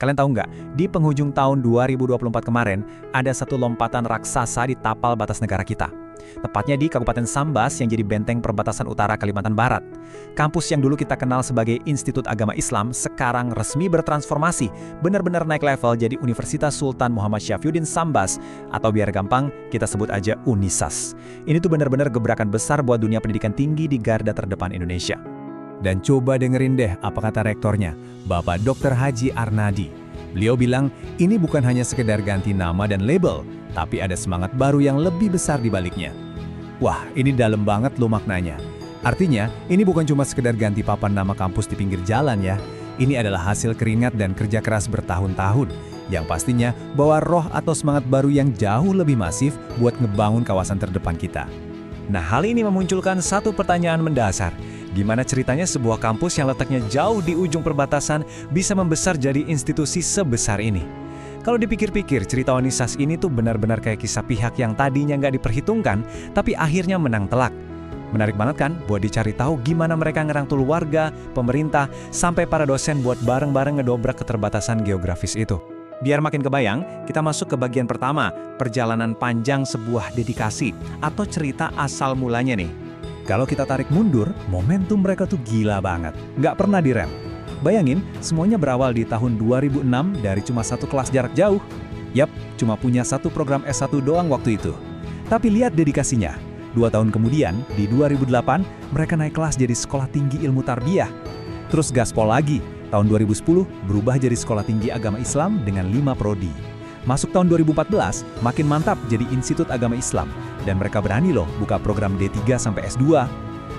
Kalian tahu nggak, di penghujung tahun 2024 kemarin, ada satu lompatan raksasa di tapal batas negara kita. Tepatnya di Kabupaten Sambas yang jadi benteng perbatasan utara Kalimantan Barat. Kampus yang dulu kita kenal sebagai Institut Agama Islam sekarang resmi bertransformasi, benar-benar naik level jadi Universitas Sultan Muhammad Syafyuddin Sambas, atau biar gampang, kita sebut aja Unisas. Ini tuh benar-benar gebrakan besar buat dunia pendidikan tinggi di garda terdepan Indonesia. Dan coba dengerin deh apa kata rektornya, Bapak Dr. Haji Arnadi. Beliau bilang, ini bukan hanya sekedar ganti nama dan label, tapi ada semangat baru yang lebih besar di baliknya. Wah, ini dalam banget loh maknanya. Artinya, ini bukan cuma sekedar ganti papan nama kampus di pinggir jalan ya. Ini adalah hasil keringat dan kerja keras bertahun-tahun, yang pastinya bawa roh atau semangat baru yang jauh lebih masif buat ngebangun kawasan terdepan kita. Nah, hal ini memunculkan satu pertanyaan mendasar. Gimana ceritanya sebuah kampus yang letaknya jauh di ujung perbatasan bisa membesar jadi institusi sebesar ini? Kalau dipikir-pikir, cerita Unisas ini tuh benar-benar kayak kisah pihak yang tadinya nggak diperhitungkan, tapi akhirnya menang telak. Menarik banget kan buat dicari tahu gimana mereka ngerangkul warga, pemerintah, sampai para dosen buat bareng-bareng ngedobrak keterbatasan geografis itu. Biar makin kebayang, kita masuk ke bagian pertama, perjalanan panjang sebuah dedikasi, atau cerita asal mulanya nih. Kalau kita tarik mundur, momentum mereka tuh gila banget, nggak pernah direm. Bayangin, semuanya berawal di tahun 2006 dari cuma satu kelas jarak jauh. Yap, cuma punya satu program S1 doang waktu itu. Tapi lihat dedikasinya. 2 tahun kemudian, di 2008, mereka naik kelas jadi Sekolah Tinggi Ilmu Tarbiyah. Terus gaspol lagi, tahun 2010 berubah jadi Sekolah Tinggi Agama Islam dengan 5 prodi. Masuk tahun 2014, makin mantap jadi Institut Agama Islam. Dan mereka berani loh buka program D3 sampai S2.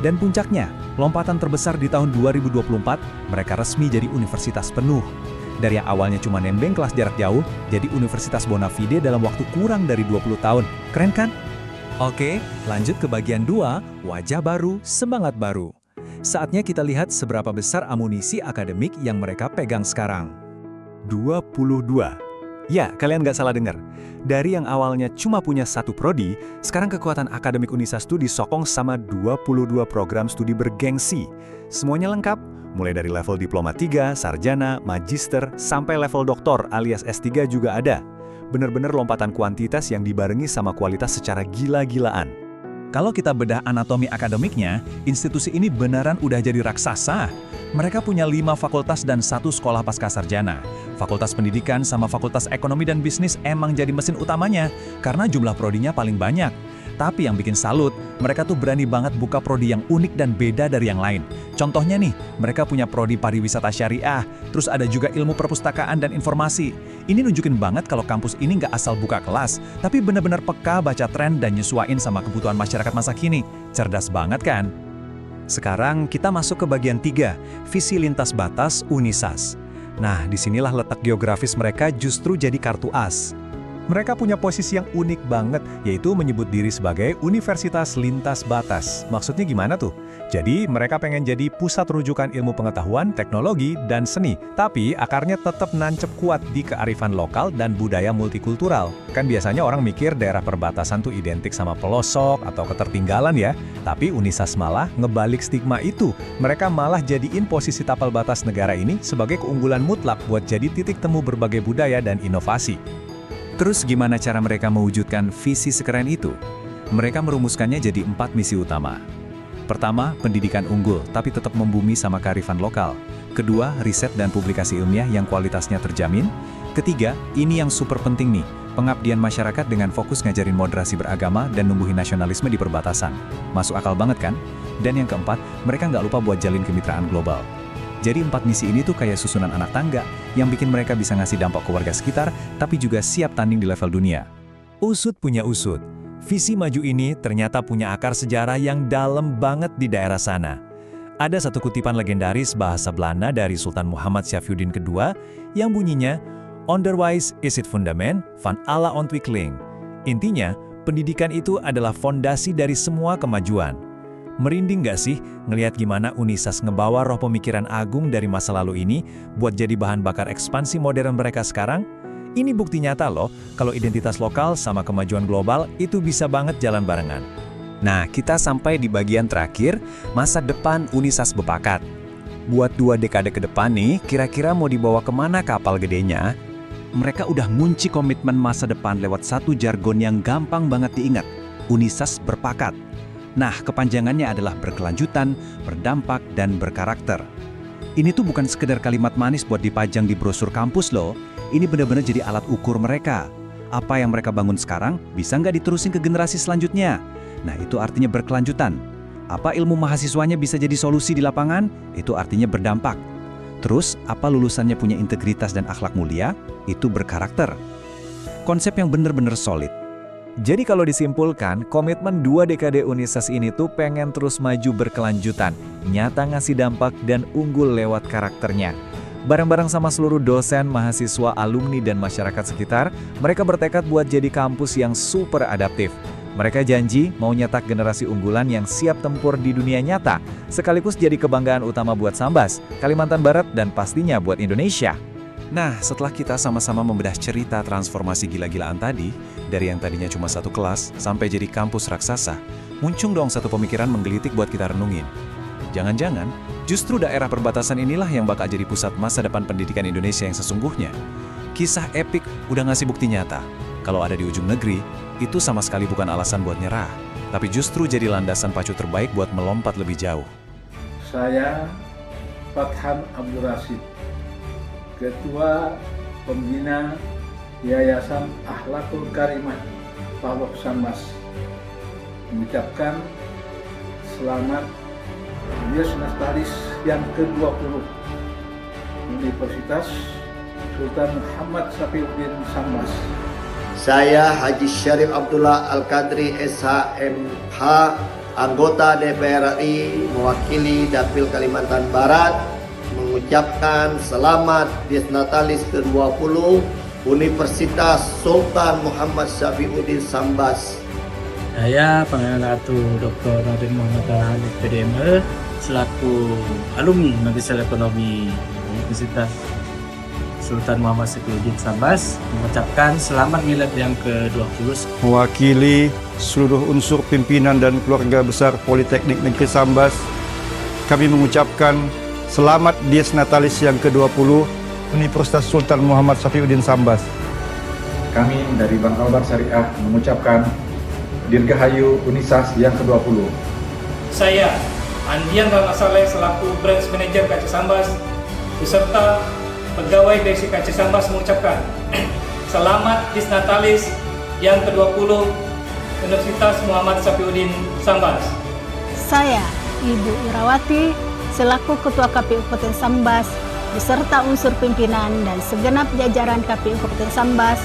Dan puncaknya, lompatan terbesar di tahun 2024, mereka resmi jadi universitas penuh. Dari yang awalnya cuma nembeng kelas jarak jauh, jadi Universitas Bonafide dalam waktu kurang dari 20 tahun. Keren kan? Oke, lanjut ke bagian 2, wajah baru, semangat baru. Saatnya kita lihat seberapa besar amunisi akademik yang mereka pegang sekarang. 22. Ya, kalian nggak salah dengar. Dari yang awalnya cuma punya satu prodi, sekarang kekuatan akademik Unisas itu disokong sama 22 program studi bergengsi. Semuanya lengkap, mulai dari level diploma 3, sarjana, magister, sampai level doktor alias S3 juga ada. Bener-bener lompatan kuantitas yang dibarengi sama kualitas secara gila-gilaan. Kalau kita bedah anatomi akademiknya, institusi ini beneran udah jadi raksasa. Mereka punya 5 fakultas dan 1 sekolah pascasarjana. Fakultas Pendidikan sama Fakultas Ekonomi dan Bisnis emang jadi mesin utamanya, karena jumlah prodinya paling banyak. Tapi yang bikin salut, mereka tuh berani banget buka prodi yang unik dan beda dari yang lain. Contohnya nih, mereka punya prodi pariwisata syariah, terus ada juga ilmu perpustakaan dan informasi. Ini nunjukin banget kalau kampus ini nggak asal buka kelas, tapi benar-benar peka baca tren dan nyesuain sama kebutuhan masyarakat masa kini. Cerdas banget kan? Sekarang kita masuk ke bagian 3, visi lintas batas Unisas. Nah, disinilah letak geografis mereka justru jadi kartu as. Mereka punya posisi yang unik banget, yaitu menyebut diri sebagai Universitas Lintas Batas. Maksudnya gimana tuh? Jadi, mereka pengen jadi pusat rujukan ilmu pengetahuan, teknologi, dan seni. Tapi, akarnya tetap nancep kuat di kearifan lokal dan budaya multikultural. Kan biasanya orang mikir daerah perbatasan tuh identik sama pelosok atau ketertinggalan ya. Tapi Unisas malah ngebalik stigma itu. Mereka malah jadiin posisi tapal batas negara ini sebagai keunggulan mutlak buat jadi titik temu berbagai budaya dan inovasi. Terus gimana cara mereka mewujudkan visi sekeren itu? Mereka merumuskannya jadi 4 misi utama. Pertama, pendidikan unggul, tapi tetap membumi sama kearifan lokal. Kedua, riset dan publikasi ilmiah yang kualitasnya terjamin. Ketiga, ini yang super penting nih, pengabdian masyarakat dengan fokus ngajarin moderasi beragama dan numbuhin nasionalisme di perbatasan. Masuk akal banget kan? Dan yang keempat, mereka nggak lupa buat jalin kemitraan global. Jadi 4 misi ini tuh kayak susunan anak tangga yang bikin mereka bisa ngasih dampak ke warga sekitar, tapi juga siap tanding di level dunia. Usut punya usut. Visi maju ini ternyata punya akar sejarah yang dalam banget di daerah sana. Ada satu kutipan legendaris bahasa Belanda dari Sultan Muhammad Syafyuddin II yang bunyinya, "Onderwijs is het fundament van alle ontwikkeling." Intinya, pendidikan itu adalah fondasi dari semua kemajuan. Merinding gak sih ngelihat gimana Unisas ngebawa roh pemikiran agung dari masa lalu ini buat jadi bahan bakar ekspansi modern mereka sekarang? Ini bukti nyata loh, kalau identitas lokal sama kemajuan global itu bisa banget jalan barengan. Nah, kita sampai di bagian terakhir, masa depan Unisas Bepakat. Buat 2 dekade ke depan nih, kira-kira mau dibawa kemana kapal gedenya? Mereka udah ngunci komitmen masa depan lewat satu jargon yang gampang banget diingat, Unisas berpakat. Nah, kepanjangannya adalah berkelanjutan, berdampak, dan berkarakter. Ini tuh bukan sekedar kalimat manis buat dipajang di brosur kampus loh, ini benar-benar jadi alat ukur mereka. Apa yang mereka bangun sekarang, bisa nggak diterusin ke generasi selanjutnya? Nah, itu artinya berkelanjutan. Apa ilmu mahasiswanya bisa jadi solusi di lapangan? Itu artinya berdampak. Terus, apa lulusannya punya integritas dan akhlak mulia? Itu berkarakter. Konsep yang benar-benar solid. Jadi kalau disimpulkan, komitmen 2 dekade Unisas ini tuh pengen terus maju berkelanjutan, nyata ngasih dampak dan unggul lewat karakternya. Bareng-bareng sama seluruh dosen, mahasiswa, alumni, dan masyarakat sekitar, mereka bertekad buat jadi kampus yang super adaptif. Mereka janji mau nyetak generasi unggulan yang siap tempur di dunia nyata, sekaligus jadi kebanggaan utama buat Sambas, Kalimantan Barat, dan pastinya buat Indonesia. Nah, setelah kita sama-sama membedah cerita transformasi gila-gilaan tadi, dari yang tadinya cuma satu kelas sampai jadi kampus raksasa, muncul dong satu pemikiran menggelitik buat kita renungin. Jangan-jangan, justru daerah perbatasan inilah yang bakal jadi pusat masa depan pendidikan Indonesia yang sesungguhnya. Kisah epik udah ngasih bukti nyata. Kalau ada di ujung negeri, itu sama sekali bukan alasan buat nyerah, tapi justru jadi landasan pacu terbaik buat melompat lebih jauh. Saya Fathan Abdul Rashid, Ketua Pembina Yayasan Akhlakul Karimah Pawok Sambas, mengucapkan selamat Dies Natalis yang ke-20 Universitas Sultan Muhammad Safiuddin Sambas. Saya Haji Syarif Abdullah Al-Qadri SHMH, anggota DPR RI mewakili Dapil Kalimantan Barat, mengucapkan selamat Dies Natalis ke-20 Universitas Sultan Muhammad Safiuddin Sambas. Saya Penganatu Dr. Nordin Muhammad Al PDM selaku alumni Magister Ekonomi Universitas Sultan Muhammad Safiuddin Sambas mengucapkan selamat milad yang ke-20. Mewakili seluruh unsur pimpinan dan keluarga besar Politeknik Negeri Sambas, kami mengucapkan selamat Dies Natalis yang ke-20 Universitas Sultan Muhammad Safiuddin Sambas. Kami dari Bank Albar Syariah mengucapkan Dirgahayu Unisas yang ke-20. Saya, Andian Rana Saleh selaku Branch Manager KC Sambas beserta pegawai Direksi KC Sambas mengucapkan selamat Dies Natalis yang ke-20 Universitas Muhammad Safiuddin Sambas. Saya, Ibu Irawati, selaku Ketua KPU Kabupaten Sambas beserta unsur pimpinan dan segenap jajaran KPU Kabupaten Sambas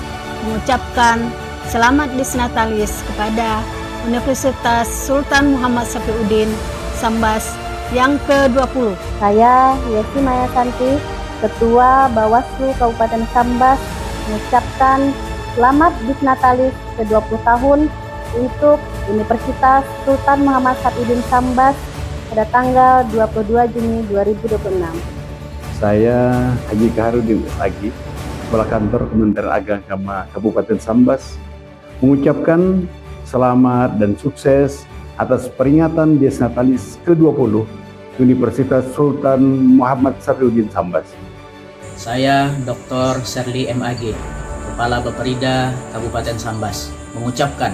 mengucapkan selamat Dies Natalis kepada Universitas Sultan Muhammad Safiuddin Sambas yang ke-20. Saya Yesi Maya Santi, Ketua Bawaslu Kabupaten Sambas, mengucapkan selamat Dies Natalis ke-20 tahun untuk Universitas Sultan Muhammad Safiuddin Sambas pada tanggal 22 Juni 2026. Saya Haji Kaharudin lagi, Kepala Kantor Kementerian Agama Kabupaten Sambas, mengucapkan selamat dan sukses atas peringatan Dies Natalis ke-20 Universitas Sultan Muhammad Safiuddin Sambas. Saya Dr. Serli MAG, Kepala Baperida Kabupaten Sambas, mengucapkan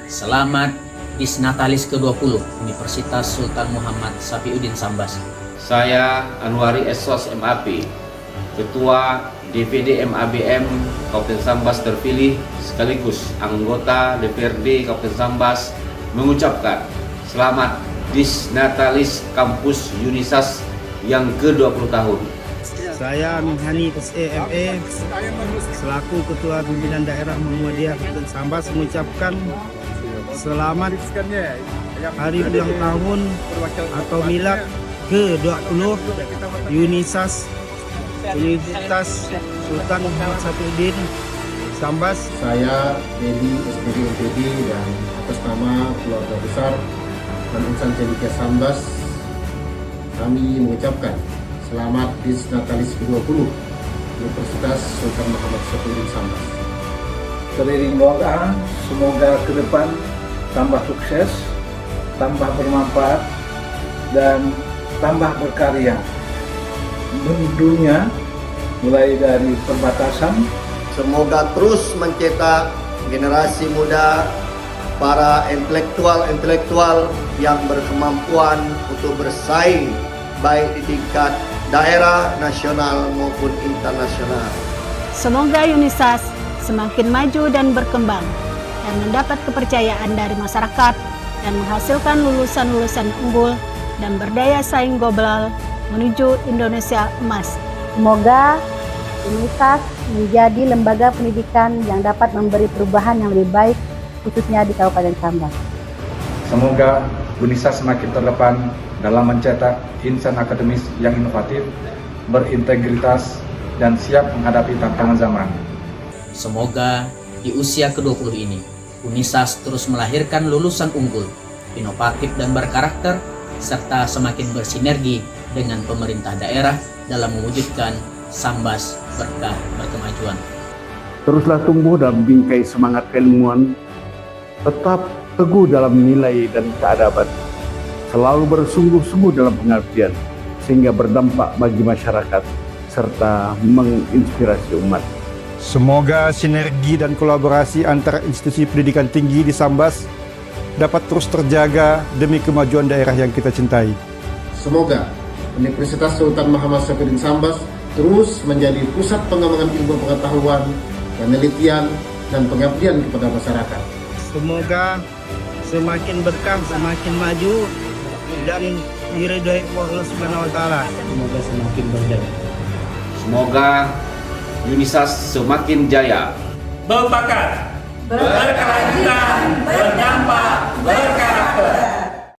selamat Dies Natalis ke-20 Universitas Sultan Muhammad Safiuddin Sambas. Saya Anwari Esos MAP, Ketua DPD MABM Kabupaten Sambas terpilih sekaligus anggota DPRD Kabupaten Sambas, mengucapkan selamat Dies Natalis Kampus Unisas yang ke-20 tahun. Saya Minhani SEME selaku Ketua Pimpinan Daerah Muhammadiyah Kabupaten Sambas mengucapkan selamat hari ulang tahun atau milad ke-20 Unisas Universitas Sultan Muhammad Safiuddin Sambas. Saya Dedi SPD MPD dan atas nama keluarga besar dan insan cendekia Sambas, kami mengucapkan selamat Dies Natalis ke-20 Universitas Sultan Muhammad Safiuddin Sambas. Teriring doa, semoga ke depan tambah sukses, tambah bermanfaat, dan tambah berkarya. mendunia, mulai dari perbatasan. Semoga terus mencetak generasi muda, para intelektual yang berkemampuan untuk bersaing baik di tingkat daerah, nasional maupun internasional. Semoga Unisas semakin maju dan berkembang dan mendapat kepercayaan dari masyarakat dan menghasilkan lulusan-lulusan unggul dan berdaya saing global menuju Indonesia emas. Semoga Unisas menjadi lembaga pendidikan yang dapat memberi perubahan yang lebih baik, khususnya di Kabupaten Sambas. Semoga Unisas semakin terdepan dalam mencetak insan akademis yang inovatif, berintegritas, dan siap menghadapi tantangan zaman. Semoga di usia ke-20 ini, Unisas terus melahirkan lulusan unggul, inovatif dan berkarakter, serta semakin bersinergi dengan pemerintah daerah dalam mewujudkan Sambas berkah berkemajuan. Teruslah tumbuh dalam bingkai semangat keilmuan, tetap teguh dalam nilai dan keadaban, selalu bersungguh-sungguh dalam pengabdian, sehingga berdampak bagi masyarakat, serta menginspirasi umat. Semoga sinergi dan kolaborasi antara institusi pendidikan tinggi di Sambas dapat terus terjaga demi kemajuan daerah yang kita cintai. Semoga Universitas Sultan Muhammad Saifuddin Sambas terus menjadi pusat pengembangan ilmu pengetahuan, penelitian, dan pengabdian kepada masyarakat. Semoga semakin berkah, semakin maju, dan diridhoi Allah Subhanahu wa Ta'ala. Semoga semakin berdaya. Semoga Unisas semakin jaya, berbakat, berkelanjutan,